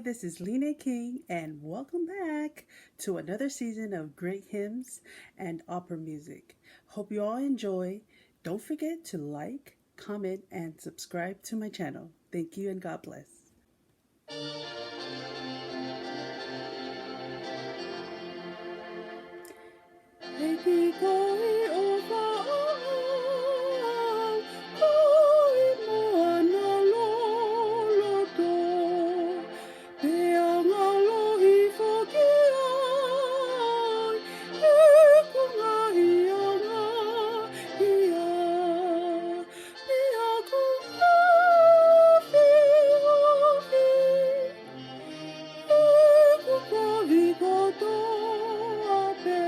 this is Leene King, and welcome back to another season of great hymns and opera music. Hope you all enjoy. Don't forget to like, comment, and subscribe to my channel. Thank you and God bless. Eiki koi o whaau, koi moana loloto, pea ngā lohi whaki ai, e kungahi a ngā ia, pea ku hawhi hawhi, e ku kawi katoa pe.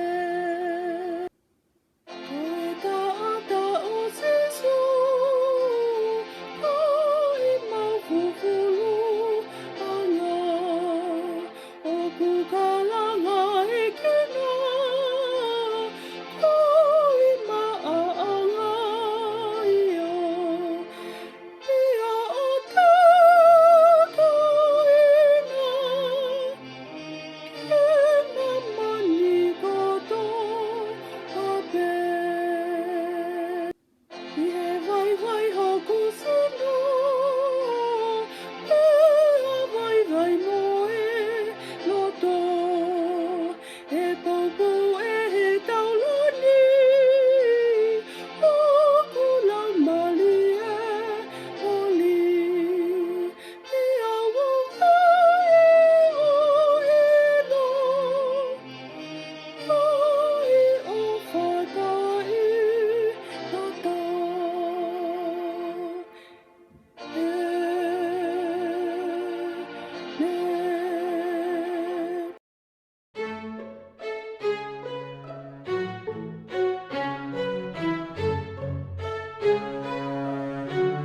Vai hoku